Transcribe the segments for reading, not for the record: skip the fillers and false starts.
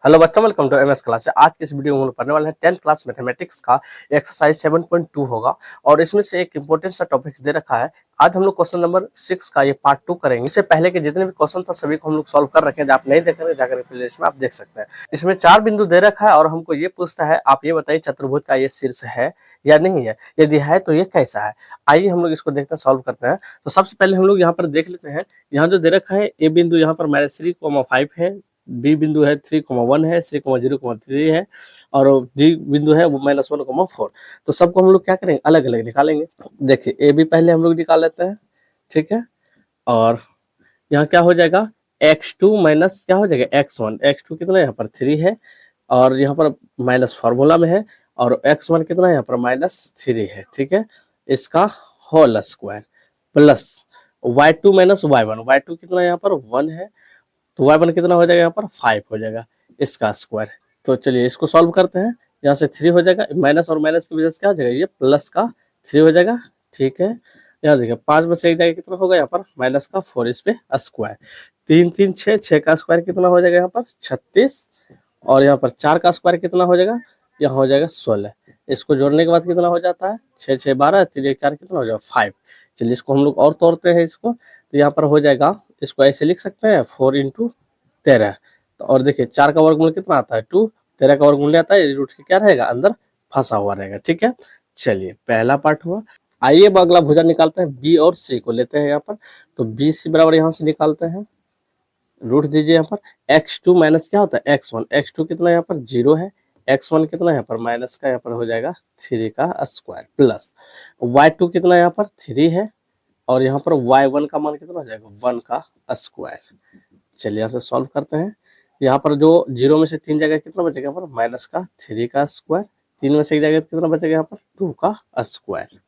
Hello बच्चों, welcome to MS class. आज की इस वीडियो में हम लोग पढ़ने वाले हैं 10th क्लास मैथमेटिक्स का एक्सरसाइज 7.2 होगा और इसमें से एक इंपॉर्टेंट सा टॉपिक दे रखा है। आज हम लोग क्वेश्चन नंबर 6 का ये पार्ट 2 करेंगे। इससे पहले के जितने भी क्वेश्चन था सभी को हम लोग सॉल्व कर रखे हैं। आप नहीं देख रहे जाकर प्लेलिस्ट में आप देख सकते हैं। इसमें 4 बिंदु दे रखा है और हमको ये पूछता है, आप ये बताइए चतुर्भुज का ये शीर्ष है या नहीं है, यदि है तो ये कैसा है। आइए हम लोग इसको देखते हैं, सॉल्व करते हैं। तो सबसे पहले हम लोग यहाँ पर देख लेते हैं। यहाँ जो दे रखा है, ए बिंदु यहाँ पर -3,5 है, बी बिंदु है 3,1 है, C,0,3 है और डी बिंदु है वो -1,4। तो सबको हम लोग क्या करेंगे, अलग अलग निकालेंगे। देखिए ए बी पहले हम लोग निकाल लेते हैं, ठीक है। और यहाँ क्या हो जाएगा, x2 माइनस क्या हो जाएगा x1। x2 कितना यहाँ पर 3 है और यहाँ पर माइनस फार्मूला में है और x1 कितना यहाँ पर -3 है, ठीक है। इसका whole square plus y2 minus y1। y2 कितना यहाँ पर 1 है तो y1 कितना हो जाएगा यहाँ पर 5 हो जाएगा, इसका स्क्वायर। तो चलिए इसको सॉल्व करते हैं। यहाँ से 3 हो जाएगा, माइनस और माइनस की वजह से क्या हो जाएगा, ये प्लस का 3 हो जाएगा, ठीक है। यहाँ देखिए 5 में से एक जाएगा कितना होगा यहाँ पर माइनस का 4, इस पे स्क्वायर। 3 3 6, 6 का स्क्वायर कितना हो जाएगा यहाँ पर 36 और यहाँ पर 4 का स्क्वायर कितना हो जाएगा, यहाँ हो जाएगा 16। इसको जोड़ने के बाद कितना हो जाता है 6 6 12, 3 1 4 कितना हो जाएगा 5। चलिए इसको हम लोग और तोड़ते हैं इसको, तो यहाँ पर हो जाएगा, इसको ऐसे लिख सकते हैं 4 × 13। तो और देखिए 4 का वर्गमूल कितना आता है 2, 13 का वर्गमूल आता है, रूट के क्या रहेगा अंदर फंसा हुआ रहेगा, ठीक है। चलिए पहला पार्ट हुआ। आइए अब अगला भुजा निकालते हैं, बी और सी को लेते हैं यहाँ पर। तो बी सी बराबर यहाँ से निकालते हैं, रूट दीजिए यहाँ पर। x2 माइनस क्या होता है x1। x2 कितना यहाँ पर 0 है, x1 कितना यहाँ पर माइनस का यहाँ पर हो जाएगा 3 का स्क्वायर प्लस y2 कितना यहाँ पर 3 है और यहाँ पर y1 का मान कितना हो जाएगा 1 का स्क्वायर। चलिए यहाँ से सॉल्व करते हैं। यहाँ पर जो 0 में से 3 जाएगा कितना बचेगा यहाँ पर माइनस का 3 का स्क्वायर, 3 में से 1 जाएगा कितना बचेगा यहाँ पर 2 का स्क्वायर।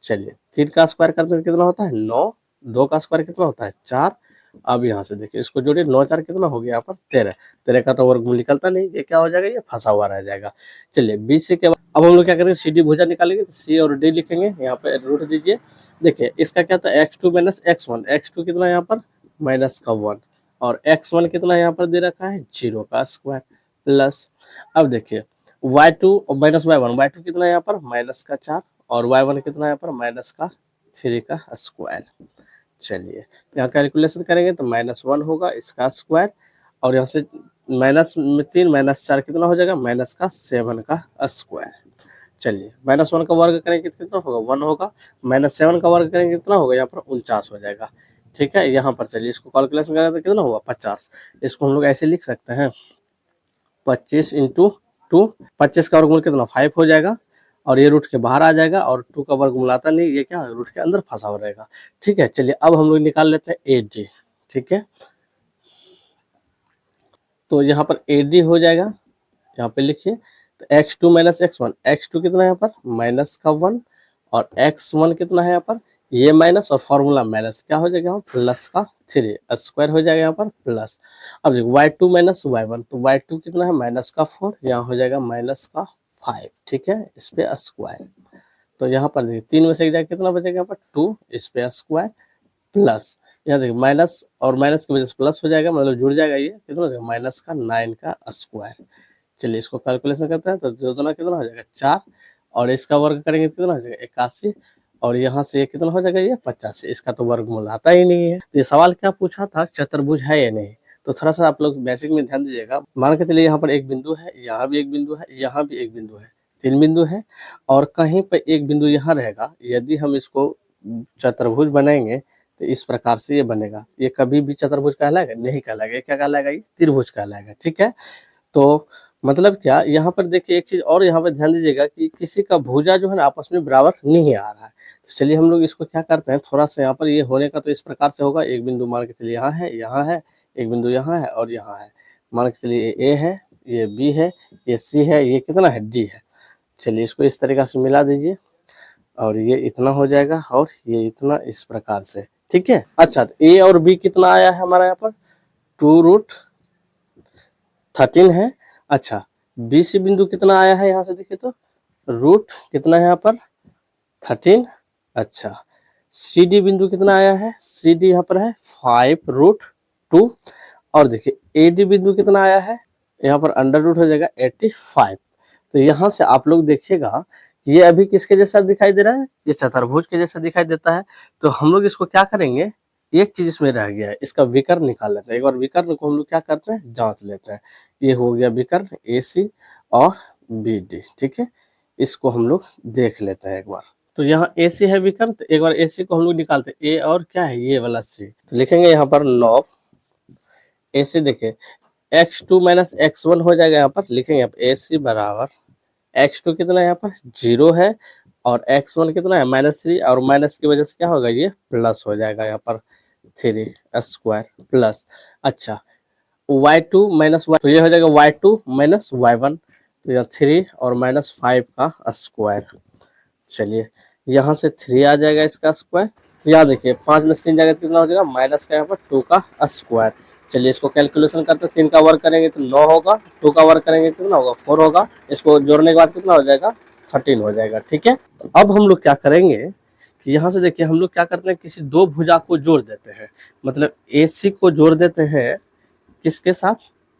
चलिए 3 का स्क्वायर करते हैं कितना होता है 9, 2 का स्क्वायर कितना होता है 4। अब यहाँ से देखिए इसको जोड़िए, 9 4 कितना हो गया यहाँ पर 13। 13 का तो वर्गमूल निकलता नहीं, ये क्या हो जाएगा, ये फंसा हुआ रह जाएगा। चलिए बी सी के बाद अब हम लोग क्या करेंगे, सी डी भुजा निकालेंगे। तो सी और डी लिखेंगे, यहाँ पे रूट दीजिए। देखिए इसका क्या था x2 माइनस x1। x2 कितना यहाँ पर माइनस का 1 और x1 कितना यहाँ पर दे रखा है 0 का स्क्वायर प्लस। अब देखिए y2 माइनस y1। y2 कितना यहाँ पर माइनस का 4 और y1 कितना यहाँ पर माइनस का 3 का स्क्वायर। चलिए यहाँ कैलकुलेशन करेंगे तो -1 होगा इसका स्क्वायर और यहाँ से माइनस में 3 माइनस 4 कितना हो जाएगा माइनस का 7 का स्क्वायर। चलिए -1 का वर्ग करेंगे कितना होगा 1 होगा, -7 का वर्ग करेंगे कितना होगा यहाँ पर 49 हो जाएगा, ठीक है। यहाँ पर चलिए इसको कैलकुलेशन करेंगे तो कितना होगा 50। इसको हम लोग ऐसे लिख सकते हैं 25 × 2। 25 का वर्गमूल कितना 5 हो जाएगा और ये रूट के बाहर आ जाएगा और 2 का वर्गमूल आता नहीं, ये क्या रूट के अंदर फंसा हुआ रहेगा, ठीक है। चलिए अब हम लोग निकाल लेते हैं ए डी, ठीक है। तो यहाँ पर ए डी हो जाएगा, यहाँ पे लिखिए तो x2 माइनस x1। x2 कितना है यहाँ पर माइनस का 1 और x1 कितना है यहाँ पर ये माइनस और फॉर्मूला माइनस क्या हो जाएगा यहाँ प्लस का 3 स्क्वायर हो जाएगा यहाँ पर प्लस। अब देखो y2 माइनस y1, तो y2 कितना है माइनस का 4, यहाँ हो जाएगा माइनस का 5, ठीक है, इस पे स्क्वायर। तो यहाँ पर देखिए 3 में से एक जाएगा कितना बचेगा यहाँ पर 2, इस पे स्क्वायर प्लस। यहाँ देखिए माइनस और माइनस की वजह से प्लस हो जाएगा, मतलब जुड़ जाएगा, ये कितना हो जाएगा माइनस का 9 का स्क्वायर। चलिए इसको कैलकुलेशन करते हैं तो दोनों कितना हो जाएगा 4 और इसका वर्ग करेंगे कितना हो जाएगा 81 और यहाँ से ये कितना हो जाएगा ये 85। इसका तो वर्गमूल आता ही नहीं है। तो ये सवाल क्या पूछा था, चतुर्भुज है या नहीं। तो थोड़ा सा आप लोग बेसिक में ध्यान दीजिएगा। मान के चलिए यहाँ पर एक बिंदु है, यहाँ भी एक बिंदु है, यहाँ भी एक बिंदु है, 3 बिंदु है और कहीं पर एक बिंदु यहाँ रहेगा। यदि हम इसको चतुर्भुज बनाएंगे तो इस प्रकार से ये बनेगा। ये कभी भी चतुर्भुज कहलाएगा नहीं कहलाएगा, ये क्या कहलाएगा, ये त्रिभुज कहलाएगा, ठीक है। तो मतलब क्या, यहाँ पर देखिए एक चीज और यहाँ पर ध्यान दीजिएगा कि किसी का भुजा जो है ना आपस में बराबर नहीं आ रहा है। तो चलिए हम लोग इसको क्या करते हैं, थोड़ा सा यहाँ पर ये होने का तो इस प्रकार से होगा। एक बिंदु मान के चलिए यहाँ है, एक बिंदु यहाँ है और यहाँ है। मान के चलिए ए है, ये बी है, ये सी है, ये कितना है डी है। चलिए इसको इस तरीका से मिला दीजिए और ये इतना हो जाएगा और ये इतना, इस प्रकार से, ठीक है। अच्छा तो ए और बी कितना आया है हमारा यहाँ पर 2√13 है। अच्छा बी सी बिंदु कितना आया है यहाँ से देखिए तो रूट कितना है यहाँ पर 13। अच्छा सी डी बिंदु कितना आया है, सी डी यहाँ पर है 5√2 और देखिए ए डी बिंदु कितना आया है यहाँ पर अंडर रूट हो जाएगा 85। तो यहाँ से आप लोग देखिएगा ये अभी किसके जैसा दिखाई दे रहा है, ये चतुर्भुज के जैसा दिखाई देता है। तो हम लोग इसको क्या करेंगे, एक चीज इसमें रह गया है, इसका विकर्ण निकाल लेते हैं। एक बार विकर्ण को हम लोग क्या करते हैं, जांच लेते हैं। ये हो गया विकर्ण AC और BD, ठीक है। इसको हम लोग देख लेते हैं एक बार। तो यहाँ AC है विकर्ण, तो एक बार AC को हम लोग निकालते हैं। A और क्या है, ये वाला C। तो लिखेंगे यहाँ पर 9 AC, देखिए x2 माइनस x1 हो जाएगा। यहाँ पर लिखेंगे आप AC बराबर x2 कितना है, यहाँ पर 0 है, और x1 कितना है -3, और माइनस की वजह से क्या होगा, ये प्लस हो जाएगा यहाँ पर 3 स्क्वायर प्लस। अच्छा y2 माइनस y, तो ये हो जाएगा y2 माइनस y1, तो यहाँ 3 और -5 का स्क्वायर। चलिए यहाँ से 3 आ जाएगा इसका स्क्वायर। तो यहाँ देखिए 5 में 3 जाएगा कितना हो जाएगा, माइनस का यहाँ पर 2 का स्क्वायर। चलिए इसको कैलकुलेशन करते हैं, 3 का वर्क करेंगे तो 9 होगा, 2 का वर्क करेंगे कितना होगा, 4 होगा। इसको जोड़ने के बाद कितना हो जाएगा, 13 हो जाएगा, ठीक है। तो अब हम लोग क्या करेंगे कि यहाँ से देखिए हम लोग क्या करते हैं, किसी दो भुजा को जोड़ देते हैं। मतलब AC को जोड़ देते हैं किसके साथ,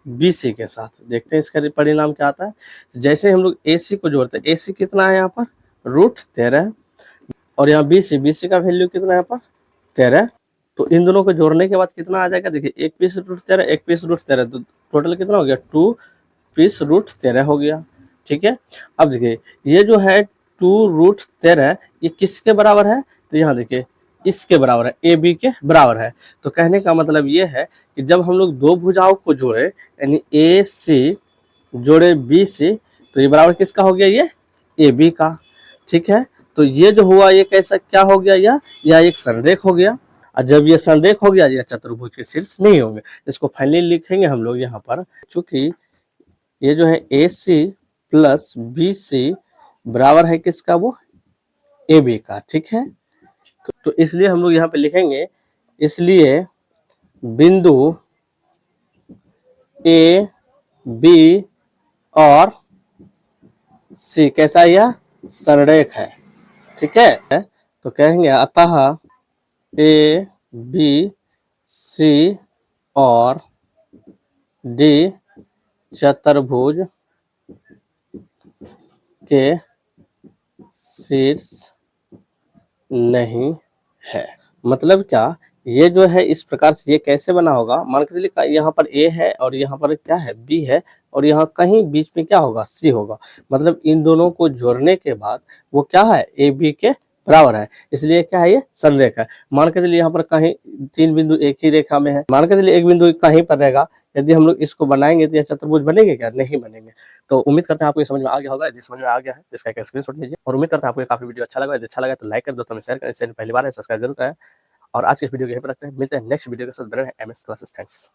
BC के साथ। देखते हैं इसका परिणाम क्या आता है। जैसे हम लोग AC को जोड़ते हैं, AC कितना है यहाँ पर √13, और यहाँ BC का वैल्यू कितना है यहाँ पर 13। तो इन दोनों को जोड़ने के बाद कितना आ जाएगा, देखिए एक पीस √13, एक पीस √13, तो टोटल कितना हो गया, 2 पीस √13 हो गया, ठीक है। अब देखिए ये जो है 2√13 ये किसके बराबर है, तो यहाँ देखिए इसके बराबर है, AB के बराबर है। तो कहने का मतलब ये है कि जब हम लोग दो भुजाओं को जोड़े, यानी AC जोड़े BC, तो ये बराबर किसका हो गया, ये AB का, ठीक है। तो ये जो हुआ ये कैसा क्या हो गया, यह एक संरेख हो गया। और जब ये संरेख हो गया, ये चतुर्भुज के शीर्ष नहीं होंगे। इसको फाइनली लिखेंगे हम लोग यहाँ पर, चूंकि ये जो है AC प्लस BC बराबर है किसका, वो AB का, ठीक है। तो इसलिए हम लोग यहाँ पे लिखेंगे, इसलिए बिंदु A, B और C कैसा, यह संरेख है, ठीक है। तो कहेंगे अतः A, B, C और D चतुर्भुज के शीर्ष नहीं है। मतलब क्या, ये जो है इस प्रकार से ये कैसे बना होगा, मान के चलिए यहाँ पर A है और यहाँ पर क्या है, B है, और यहाँ कहीं बीच में क्या होगा, C होगा। मतलब इन दोनों को जोड़ने के बाद वो क्या है, AB के बराबर है, इसलिए क्या है, ये संरेख है। मान के चलिए यहाँ पर कहीं 3 बिंदु एक ही रेखा में है, मान के चलिए एक बिंदु कहीं पर रहेगा, यदि हम लोग इसको बनाएंगे तो यह चतुर्भुज बनेंगे क्या, नहीं बनेंगे। तो उम्मीद करते हैं आपको ये समझ में आ गया होगा। यदि समझ में आ गया है तो इसका एक स्क्रीनशॉट लीजिए, और उम्मीद करते हैं आपको ये काफी वीडियो अच्छा लगा। यदि अच्छा लगा तो लाइक कर, दोस्तों में शेयर करें, चैनल पहली बार है सब्सक्राइब जरूर करें। और आज की इस वीडियो को यहीं पर रखते हैं, मिलते हैं नेक्स्ट वीडियो के साथ। बने रहें MS क्लासेस। थैंक्स।